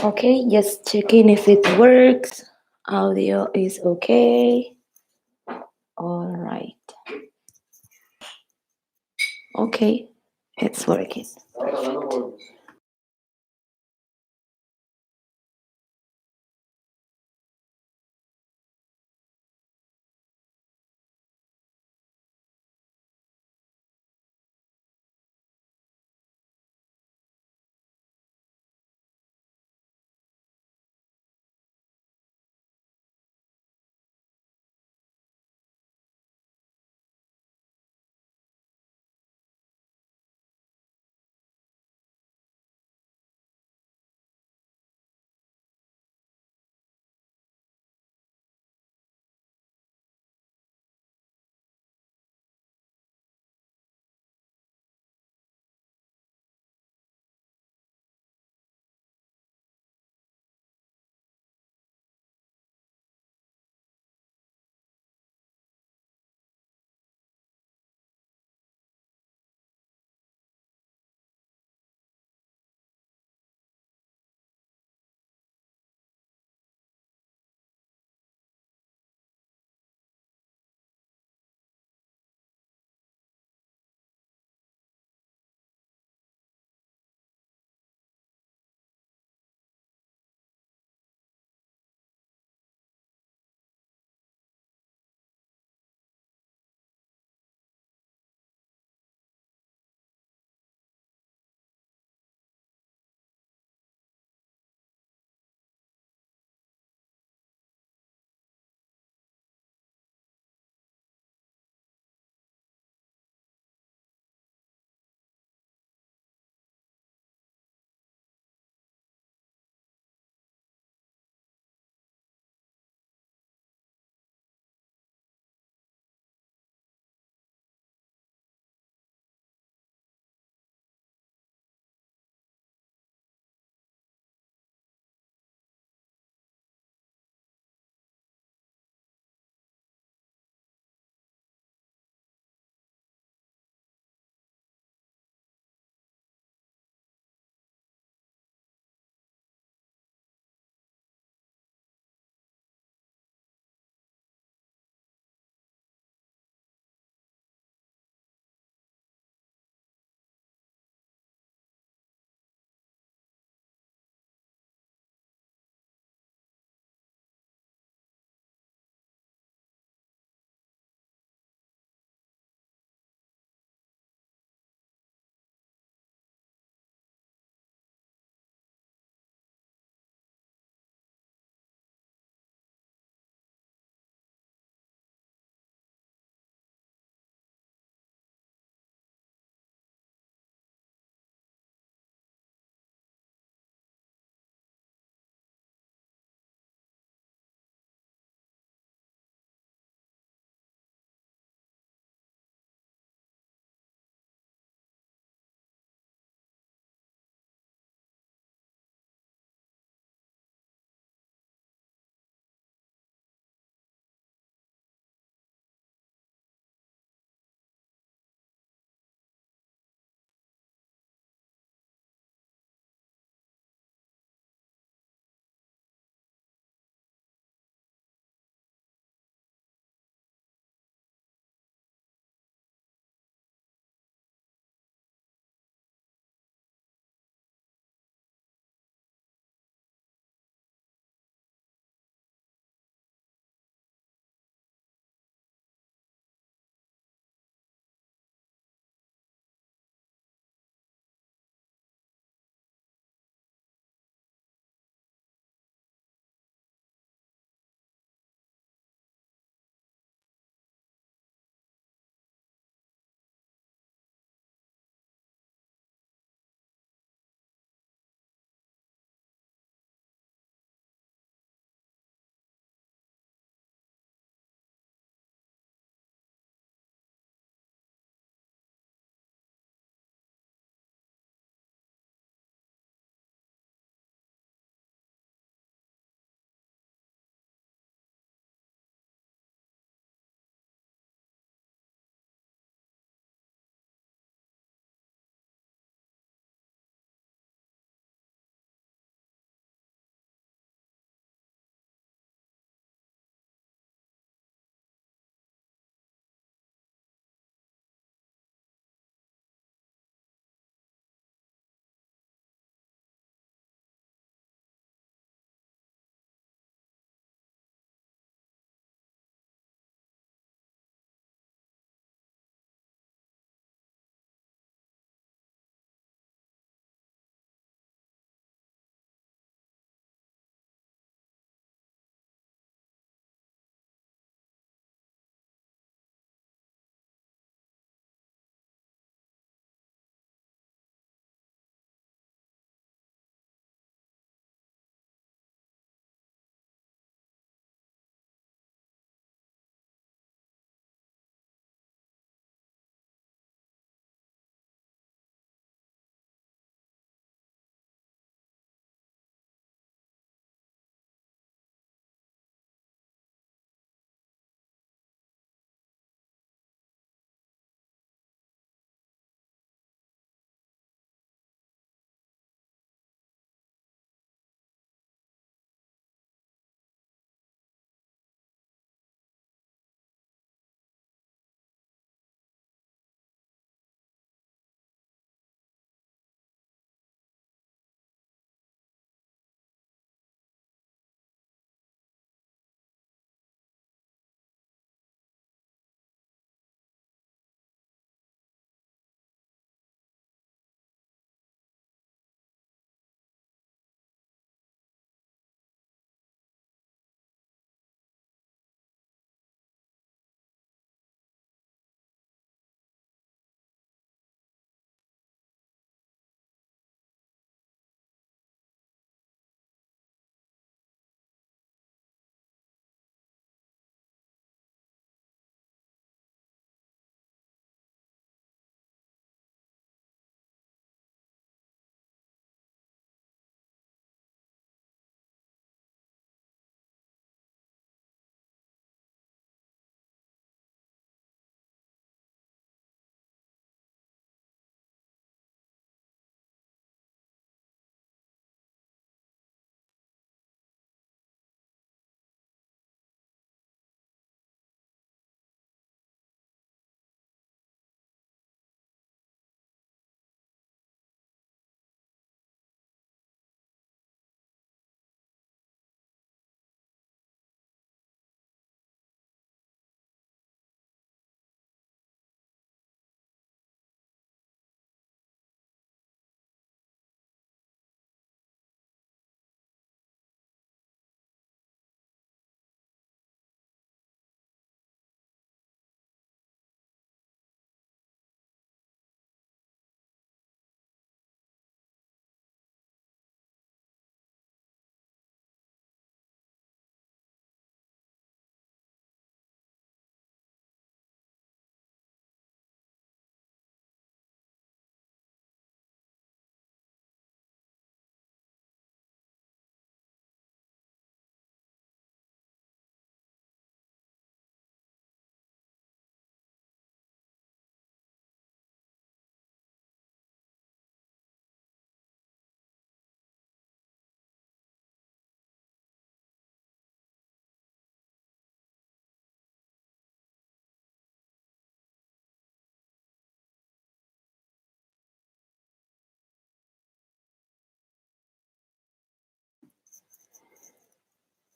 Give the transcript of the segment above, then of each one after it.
Okay, just checking if it works. Audio is okay. All right. Okay, it's working.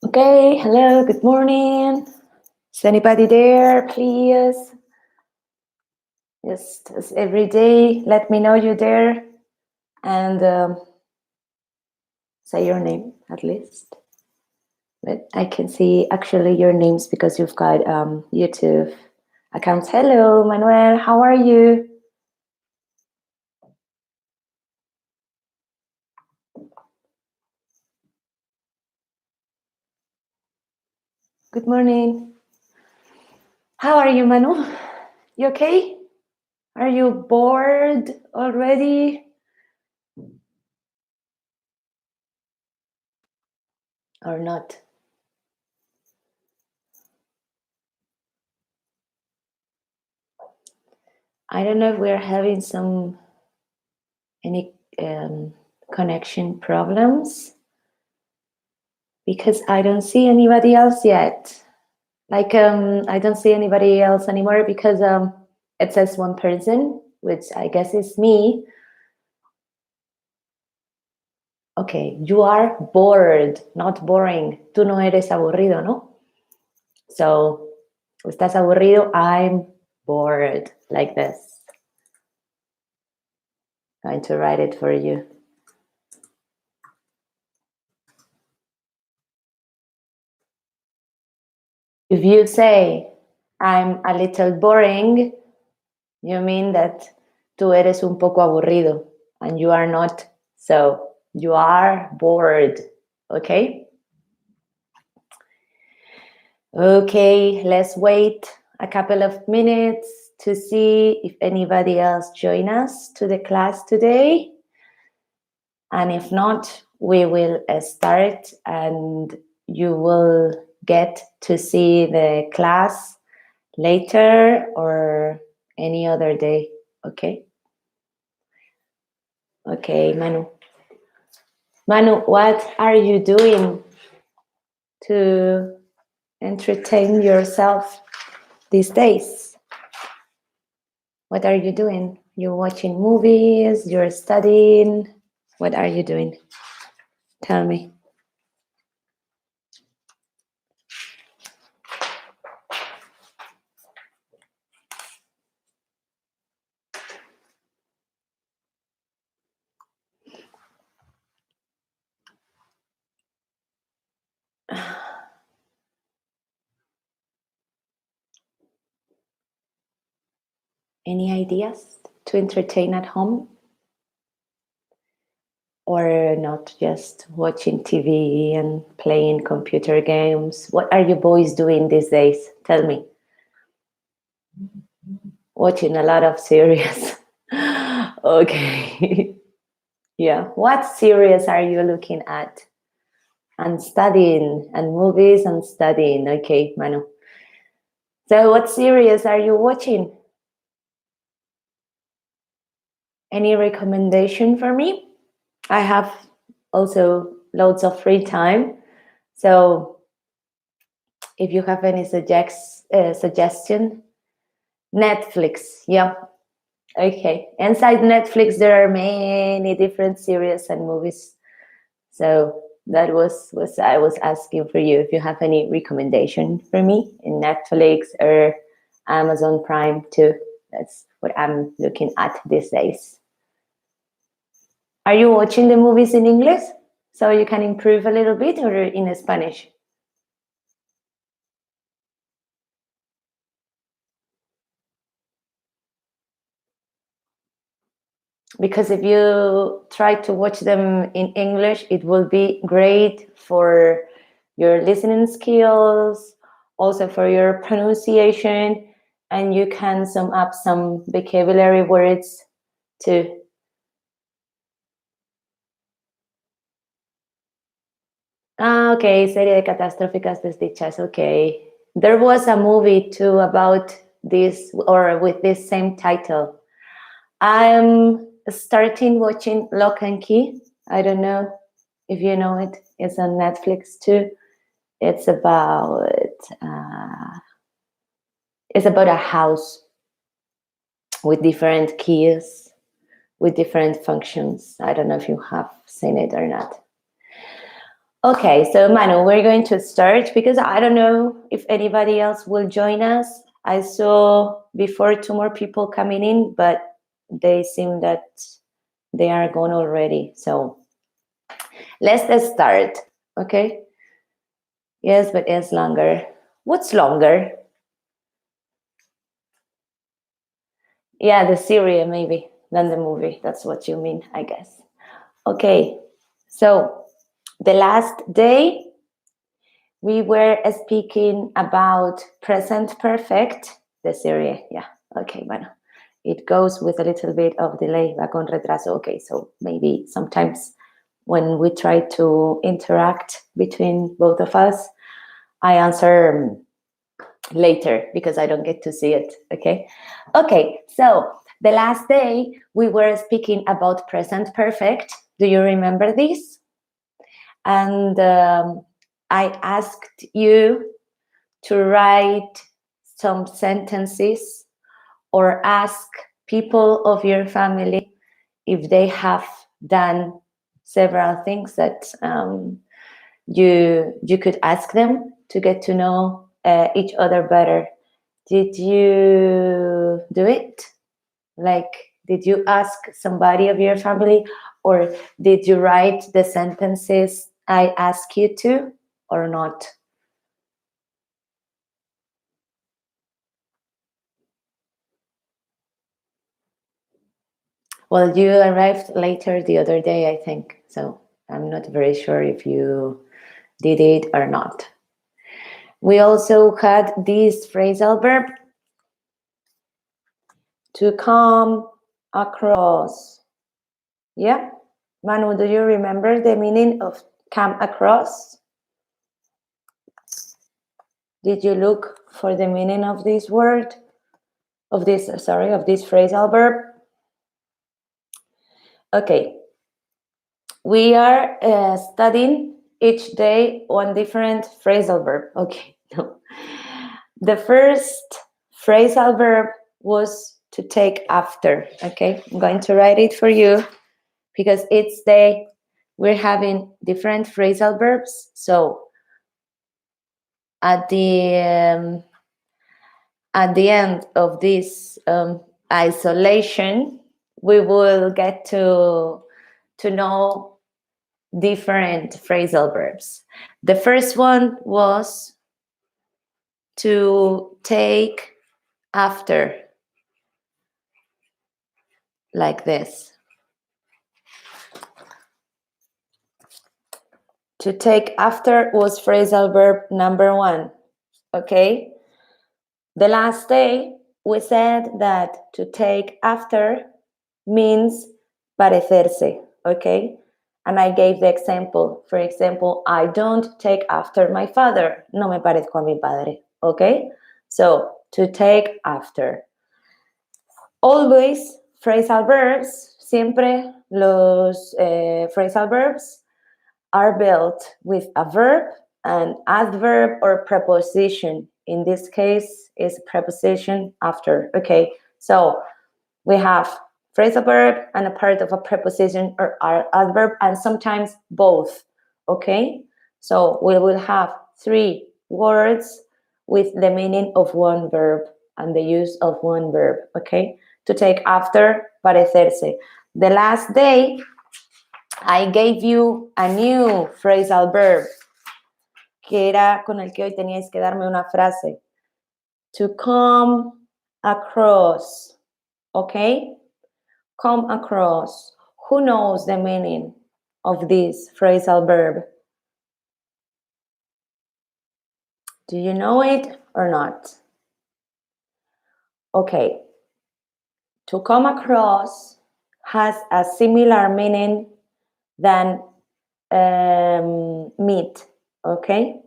Okay, hello, good morning. Is anybody there, please? Just as every day, let me know you're there and say your name at least. But I can see actually your names because you've got YouTube accounts. Hello, Manuel, how are you? Good morning. How are you, Manu? You okay? Are you bored already? Or not? I don't know if we're having any connection problems because I don't see anybody else yet. Like I don't see anybody else anymore because it says one person, which I guess is me. Okay, you are bored, not boring. Tú no eres aburrido, ¿no? So, estás aburrido, I'm bored, like this. Going to write it for you. If you say, I'm a little boring, you mean that tú eres un poco aburrido, and you are not. So, you are bored, okay? Okay, let's wait a couple of minutes to see if anybody else join us to the class today. And if not, we will start and you will get to see the class later or any other day, okay? Okay, Manu. Manu, what are you doing to entertain yourself these days? What are you doing? You're watching movies, you're studying. What are you doing? Tell me. Any ideas to entertain at home? Or not just watching TV and playing computer games? What are you boys doing these days? Tell me. Watching a lot of series. Okay. Yeah. What series are you looking at? And studying, and movies and studying. Okay, Manu. So what series are you watching? Any recommendation for me? I have also loads of free time. So if you have any suggestion, Netflix, yeah. Okay. Inside Netflix, there are many different series and movies. So that was I was asking for you if you have any recommendation for me in Netflix or Amazon Prime too. That's what I'm looking at these days. Are you watching the movies in English so you can improve a little bit, or in Spanish? Because if you try to watch them in English, it will be great for your listening skills, also for your pronunciation, and you can sum up some vocabulary words too. Okay, serie de catastróficas desdichas. Okay. There was a movie too about this, or with this same title. I'm starting watching Lock and Key. I don't know if you know it. It's on Netflix too. It's about a house with different keys, with different functions. I don't know if you have seen it or not. Okay, so Manu, we're going to start because I don't know if anybody else will join us. I saw before 2 more people coming in, but they seem that they are gone already. So let's start, okay? Yes, but it's longer. What's longer? Yeah, the series maybe than the movie. That's what you mean, I guess. Okay, so the last day we were speaking about present perfect, the series. Yeah, okay, bueno. It goes with a little bit of delay, va con retraso. Okay, so maybe sometimes when we try to interact between both of us, I answer later because I don't get to see it, okay? Okay, so the last day we were speaking about present perfect. Do you remember this? And I asked you to write some sentences or ask people of your family if they have done several things that you could ask them to get to know each other better. Did you do it? Like, did you ask somebody of your family, or did you write the sentences I ask you to, or not? Well, you arrived later the other day, I think. So I'm not very sure if you did it or not. We also had this phrasal verb, to come across. Yeah? Manu, do you remember the meaning of come across? Did you look for the meaning of this word? Of this phrasal verb? Okay. We are studying each day one different phrasal verb. Okay. No. The first phrasal verb was to take after. Okay. I'm going to write it for you because each day we're having different phrasal verbs. So at the end of this isolation, we will get to know different phrasal verbs. The first one was to take after, like this. To take after was phrasal verb number 1, okay? The last day, we said that to take after means parecerse, okay? And I gave the example. For example, I don't take after my father. No me parezco a mi padre, okay? So, to take after. Always, phrasal verbs, siempre los phrasal verbs are built with a verb, an adverb, or preposition. In this case, is preposition after, okay? So, we have phrasal verb and a part of a preposition or adverb, and sometimes both, okay? So we will have 3 words with the meaning of one verb and the use of one verb, okay? To take after, parecerse. The last day, I gave you a new phrasal verb, que era con el que hoy teníais que darme una frase. To come across, okay? Come across. Who knows the meaning of this phrasal verb? Do you know it or not? Okay. To come across has a similar meaning than meet, okay?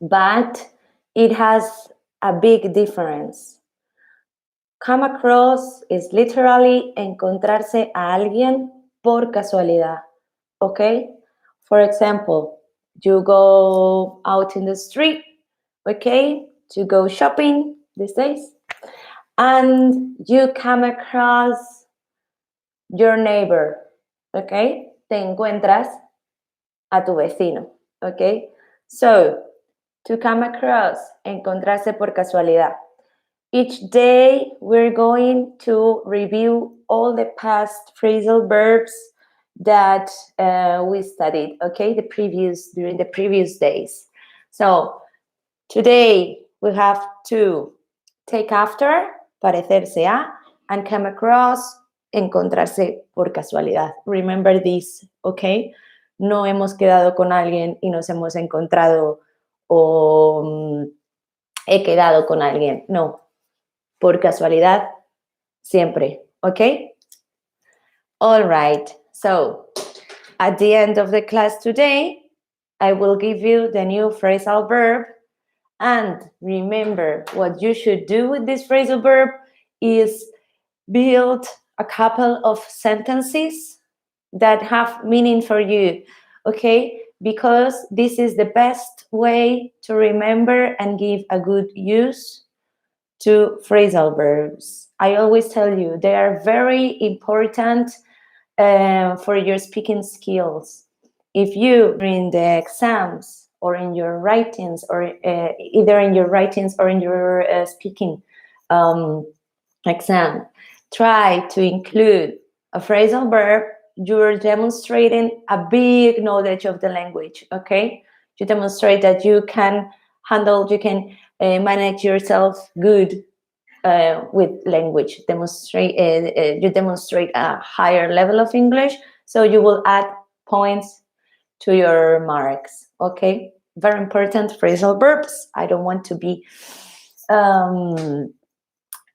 But it has a big difference. Come across is literally encontrarse a alguien por casualidad, okay? For example, you go out in the street, okay, to go shopping these days, and you come across your neighbor, okay? Te encuentras a tu vecino, okay? So, to come across, encontrarse por casualidad. Each day, we're going to review all the past phrasal verbs that we studied, okay, during the previous days. So, today, we have to take after, parecerse a, and come across, encontrarse por casualidad. Remember this, okay? No hemos quedado con alguien y nos hemos encontrado o he quedado con alguien. No, por casualidad, siempre, okay? All right, so at the end of the class today, I will give you the new phrasal verb. And remember, what you should do with this phrasal verb is build a couple of sentences that have meaning for you, okay? Because this is the best way to remember and give a good use to phrasal verbs. I always tell you, they are very important for your speaking skills. If you, in the exams or in your writings, or either in your writings or in your speaking exam, try to include a phrasal verb, you're demonstrating a big knowledge of the language, okay? You demonstrate that you can handle, you can manage yourself good with language. You demonstrate a higher level of English, so you will add points to your marks, okay? Very important phrasal verbs. I don't want to be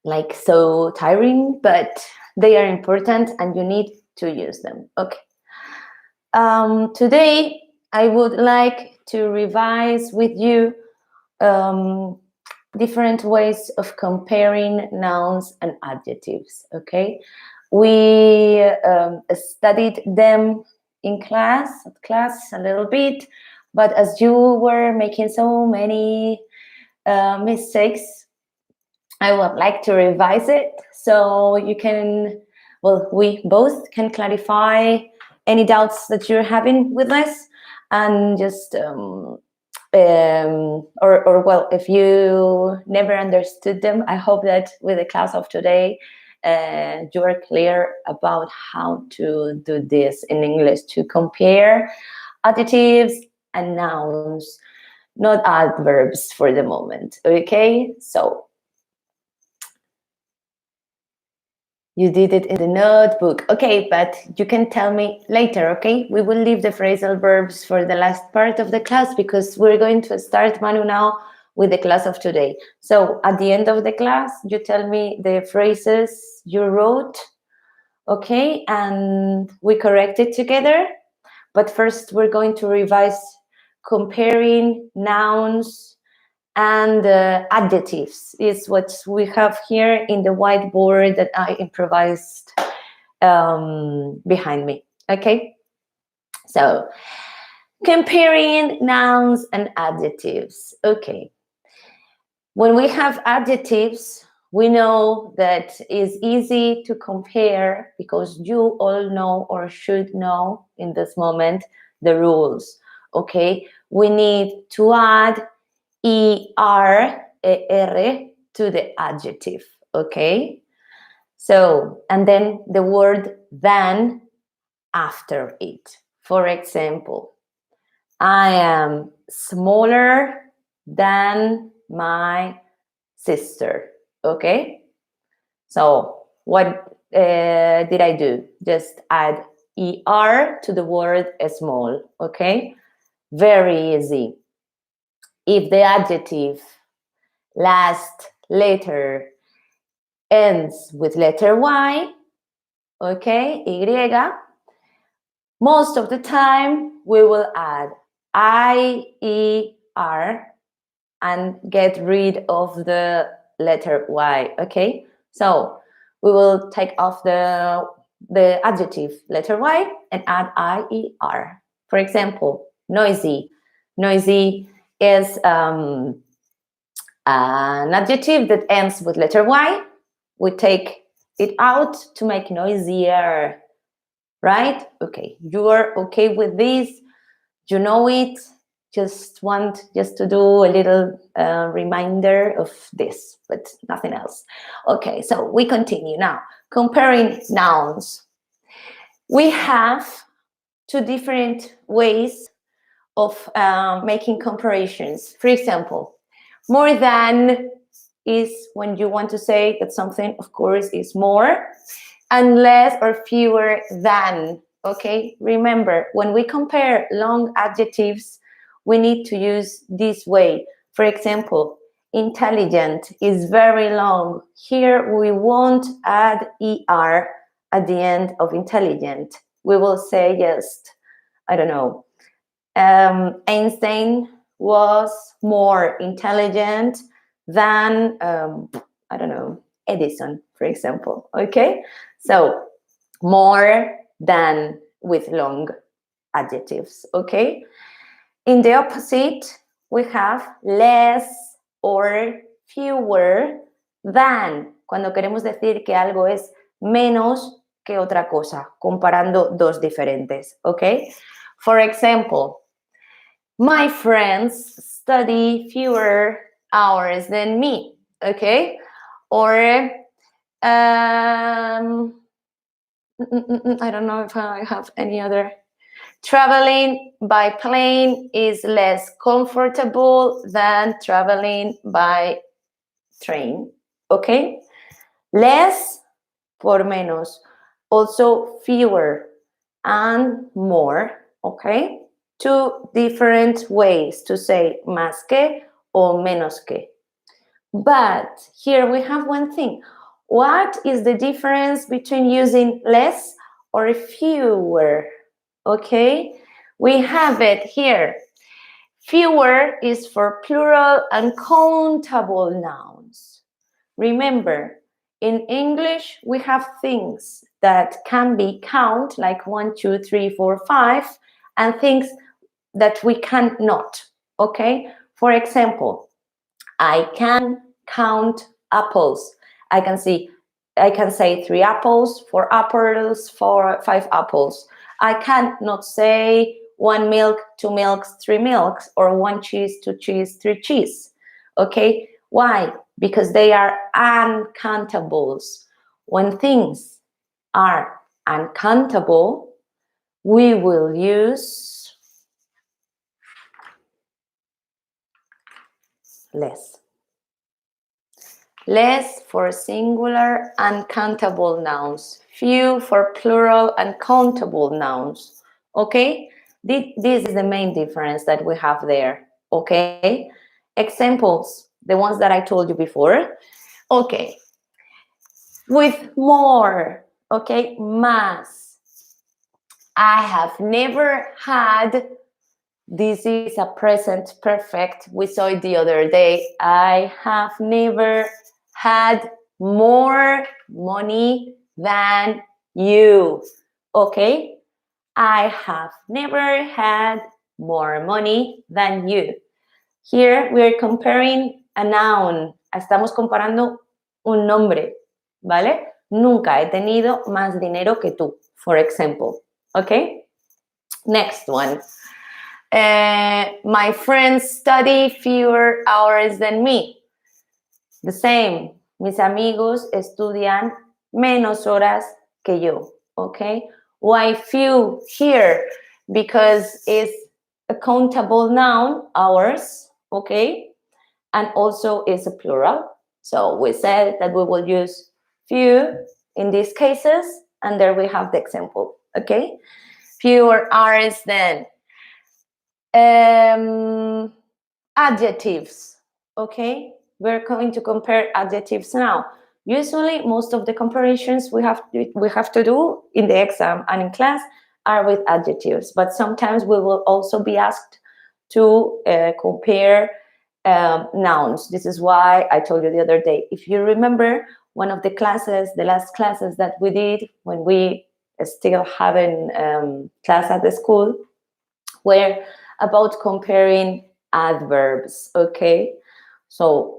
like so tiring, but they are important and you need to use them, okay? Today, I would like to revise with you different ways of comparing nouns and adjectives, okay? We studied them in class a little bit, but as you were making so many mistakes, I would like to revise it so you can, well, we both can clarify any doubts that you're having with this, and just well, if you never understood them, I hope that with the class of today, you are clear about how to do this in English, to compare adjectives and nouns, not adverbs for the moment, okay? So, you did it in the notebook. Okay, but you can tell me later, okay? We will leave the phrasal verbs for the last part of the class because we're going to start, Manu, now with the class of today. So at the end of the class, you tell me the phrases you wrote, okay? And we correct it together. But first, we're going to revise comparing nouns and adjectives is what we have here in the whiteboard that I improvised behind me, okay? So, comparing nouns and adjectives, okay. When we have adjectives, we know that it's easy to compare because you all know or should know in this moment the rules, okay? We need to add ER to the adjective, okay? So, and then the word than after it. For example, I am smaller than my sister, okay? So, what did I do? Just add ER to the word small, okay? Very easy. If the adjective last letter ends with letter Y, okay, Y, most of the time we will add IER and get rid of the letter Y, okay? So we will take off the adjective letter Y and add IER. For example, noisy. Noisy is an adjective that ends with letter Y. We take it out to make noisier, right? Okay, you are okay with this. You know it. Just to do a little reminder of this, but nothing else. Okay, so we continue now. Comparing nouns. We have two different ways of making comparisons. For example, more than is when you want to say that something, of course, is more, and less or fewer than. Okay, remember, when we compare long adjectives, we need to use this way. For example, intelligent is very long. Here we won't add er at the end of intelligent. We will say just, I don't know, Einstein was more intelligent than, I don't know, Edison, for example. Okay, so more than with long adjectives. Okay, in the opposite, we have less or fewer than, cuando queremos decir que algo es menos que otra cosa, comparando dos diferentes. Okay, for example, my friends study fewer hours than me. Okay, or I don't know if I have any other. Traveling by plane is less comfortable than traveling by train. Okay, less por menos, also fewer and more. Okay, two different ways to say más que or menos que. But here we have one thing. What is the difference between using less or fewer? Okay, we have it here. Fewer is for plural and countable nouns. Remember, in English, we have things that can be count, like 1, 2, 3, 4, 5, and things that we cannot. Okay, for example, I can count apples. I can say 3 apples, 4 apples, 5 apples. I cannot say 1 milk, 2 milks, 3 milks, or 1 cheese, 2 cheese, 3 cheese. Okay, why? Because they are uncountables. When things are uncountable, we will use less. Less for singular uncountable nouns. Few for plural and countable nouns. Okay? This is the main difference that we have there. Okay? Examples, the ones that I told you before. Okay. With more. Okay? Más. I have never had. This is a present perfect. We saw it the other day. I have never had more money than you. Okay? I have never had more money than you. Here we're comparing a noun. Estamos comparando un nombre, ¿vale? Nunca he tenido más dinero que tú, for example. Okay? Next one. My friends study fewer hours than me. The same. Mis amigos estudian menos horas que yo. Okay? Why few here? Because it's a countable noun, hours. Okay? And also is a plural. So we said that we will use few in these cases. And there we have the example. Okay? Fewer hours than. Adjectives. Okay? We're going to compare adjectives now. Usually, most of the comparisons we have to do in the exam and in class are with adjectives, but sometimes we will also be asked to compare nouns. This is why I told you the other day. If you remember one of the classes, the last classes that we did when we still having class at the school, were about comparing adverbs. Okay, so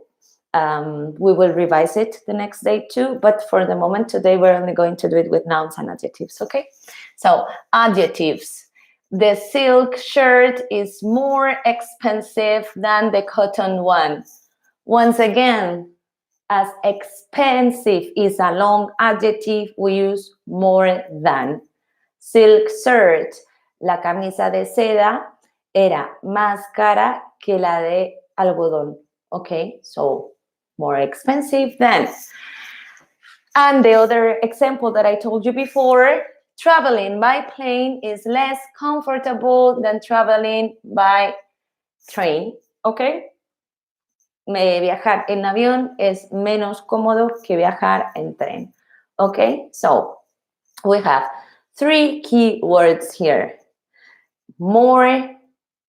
we will revise it the next day too, but for the moment today we're only going to do it with nouns and adjectives. Okay, so adjectives. The silk shirt is more expensive than the cotton one. Once again, as expensive is a long adjective, we use more than. Silk shirt, la camisa de seda, era más cara que la de algodón. Okay, so more expensive than. And the other example that I told you before, traveling by plane is less comfortable than traveling by train, okay? Viajar en avión es menos cómodo que viajar en tren, okay? So we have 3 key words here: more,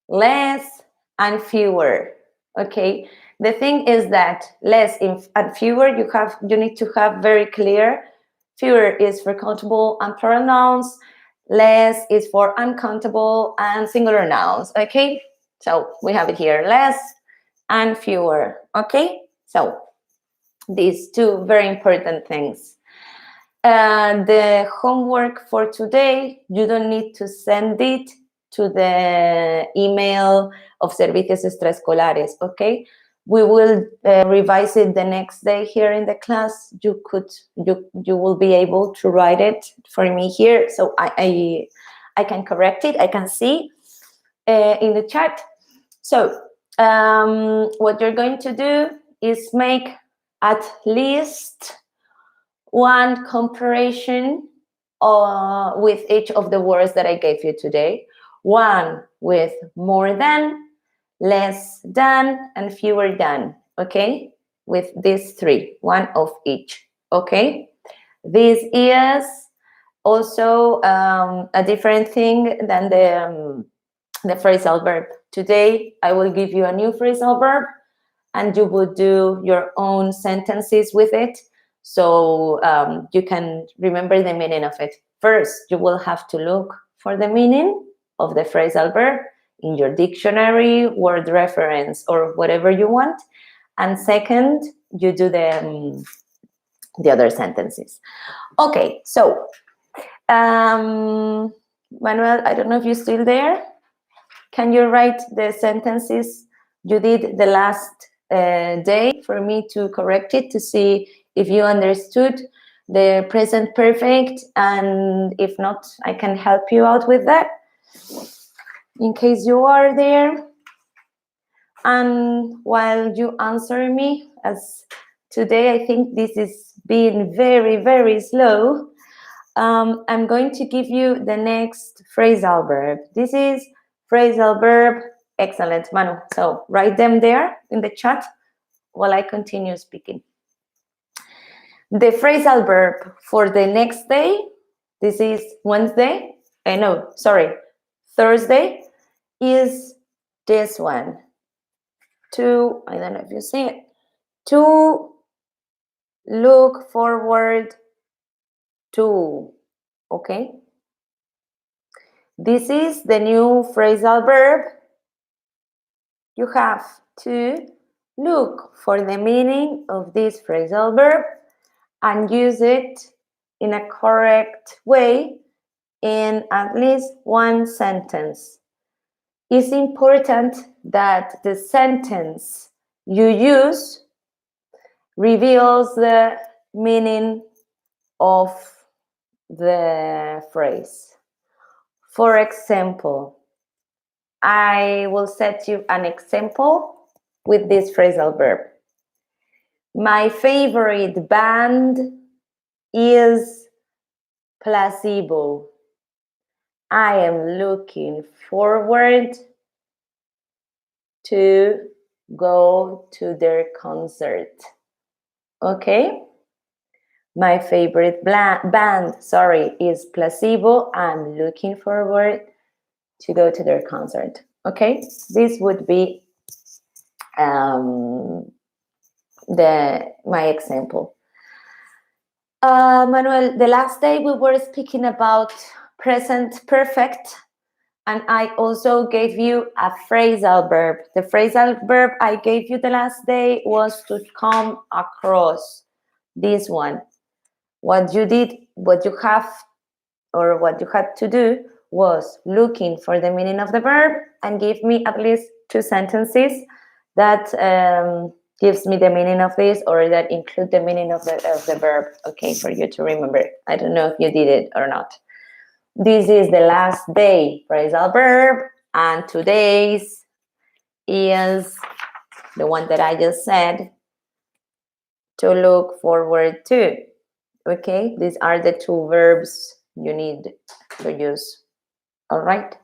less, and fewer, okay? The thing is that less and fewer, you need to have very clear. Fewer is for countable and plural nouns. Less is for uncountable and singular nouns, okay? So we have it here, less and fewer, okay? So these 2 very important things. The homework for today, you don't need to send it to the email of Servicios Extraescolares, okay? We will revise it the next day here in the class. You will be able to write it for me here, so I can correct it. I can see in the chat. So what you're going to do is make at least 1 comparison with each of the words that I gave you today. 1 with more than, less than, and fewer than, okay? With these 3, 1 of each, okay? This is also a different thing than the phrasal verb. Today, I will give you a new phrasal verb, and you will do your own sentences with it, so you can remember the meaning of it. First, you will have to look for the meaning of the phrasal verb in your dictionary, word reference, or whatever you want. And second, you do the other sentences. Okay, so Manuel, I don't know if you're still there. Can you write the sentences you did the last day for me to correct it, to see if you understood the present perfect, and if not, I can help you out with that, in case you are there. And while you answer me, as today I think this is being very, very slow, I'm going to give you the next phrasal verb. This is phrasal verb. Excellent, Manu. So write them there in the chat while I continue speaking. The phrasal verb for the next day, this is Wednesday, Thursday, is this one. To, I don't know if you see it, to look forward to, okay? This is the new phrasal verb. You have to look for the meaning of this phrasal verb and use it in a correct way in at least 1 sentence. It's important that the sentence you use reveals the meaning of the phrase. For example, I will set you an example with this phrasal verb. My favorite band is Placebo. I am looking forward to go to their concert. Okay? My favorite band, is Placebo. I'm looking forward to go to their concert. Okay? This would be my example. Manuel, the last day we were speaking about present perfect, and I also gave you a phrasal verb. The phrasal verb I gave you the last day was to come across, this one. What you had to do was looking for the meaning of the verb and give me at least 2 sentences that gives me the meaning of this or that include the meaning of the verb, okay, for you to remember. I don't know if you did it or not. This is the last day phrasal verb, and today's is the one that I just said, to look forward to. Okay, these are the 2 verbs you need to use. All right.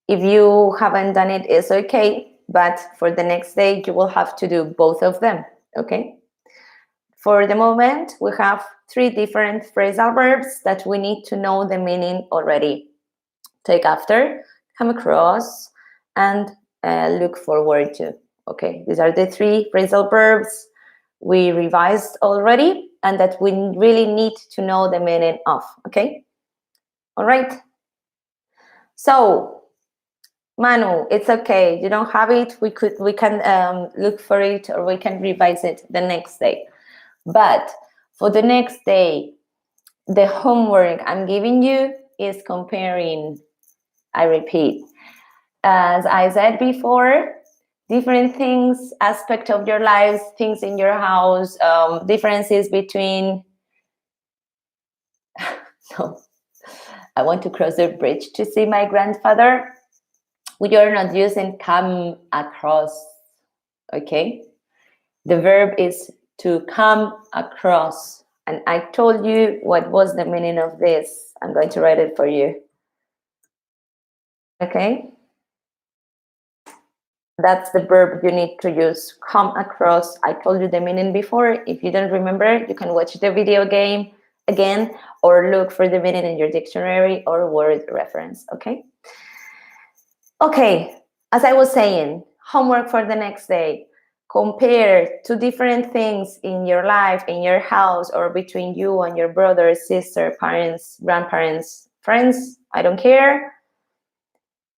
If you haven't done it, it's okay, but for the next day, you will have to do both of them, okay? For the moment, we have 3 different phrasal verbs that we need to know the meaning already. Take after, come across, and look forward to. Okay, these are the 3 phrasal verbs we revised already and that we really need to know the meaning of, okay? All right. So, Manu, it's okay. You don't have it. We can look for it, or we can revise it the next day. But for the next day, the homework I'm giving you is comparing. I repeat, as I said before, different things, aspect of your lives, things in your house, differences between. So, I want to cross the bridge to see my grandfather. We are not using come across, okay? The verb is to come across. And I told you what was the meaning of this. I'm going to write it for you. Okay? That's the verb you need to use, come across. I told you the meaning before. If you don't remember, you can watch the video game again or look for the meaning in your dictionary or word reference, okay? Okay, as I was saying, homework for the next day. Compare 2 different things in your life, in your house, or between you and your brother, sister, parents, grandparents, friends, I don't care,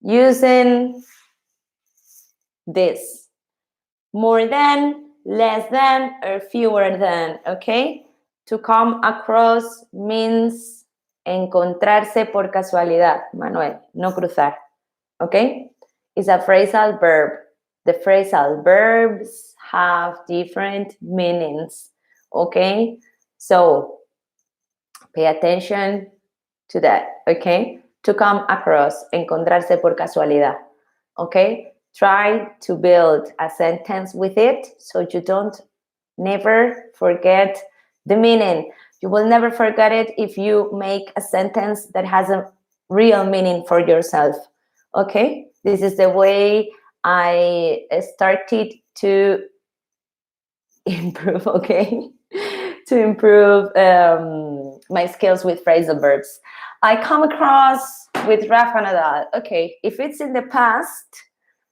using this. More than, less than, or fewer than, okay? To come across means encontrarse por casualidad, Manuel, no cruzar, okay? It's a phrasal verb. The phrasal verbs have different meanings, okay? So pay attention to that, okay? To come across, encontrarse por casualidad, okay? Try to build a sentence with it so you don't never forget the meaning. You will never forget it if you make a sentence that has a real meaning for yourself, okay? This is the way I started to improve, okay? To improve my skills with phrasal verbs. I come across with Rafa Nadal. Okay, if it's in the past,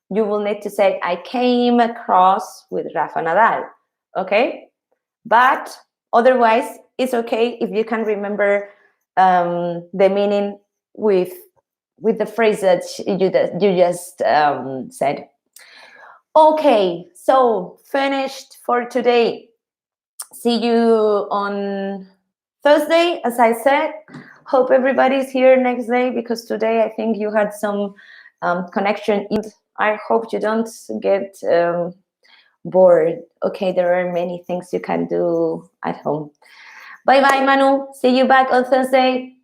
you will need to say, I came across with Rafa Nadal, okay? But otherwise, it's okay if you can remember the meaning with the phrase that you just said. Okay, so finished for today. See you on Thursday, as I said. Hope everybody's here next day, because today I think you had some connection. I hope you don't get bored. Okay, there are many things you can do at home. Bye-bye, Manu. See you back on Thursday.